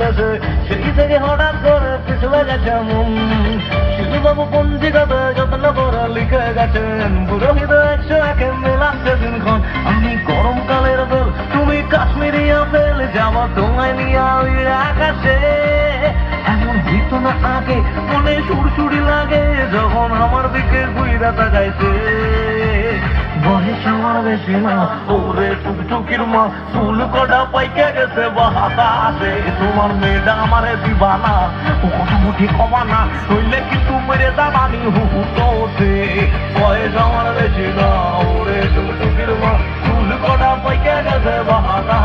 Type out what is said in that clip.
চলেছে, সেই থেকে হঠাৎ করে পিছলে গেছে মন। শিশুবাবু পঞ্জিকাতে যত্ন করে লিখে গেছেন, পুরোহিত 101 মেলাচ্ছে দিনক্ষণ। আমি গরমকালের বেল, তুমি কাশ্মীরি আপেল, যাবো তোমায় নিয়ে ওই আকাশে। এমন হইতো না আগে, মনে সুরসুরি লাগে যখন আমার দিকে ঘুইরা তাকাইছে। বয়স আমার বেশি না, ওরে টুকটুকির মা, চুল কটা পাইকে গেছে বাতাসে। তোমার মেয়েটা আমারে দিবা না, মোটামুটি কমা না, হইলে কিন্তু মেরে দাবানি হুটোতে। বয়স আমার বেশি না, ওরে টুকটুকির মা, চুল কটা পাইকে গেছে বাতাসে।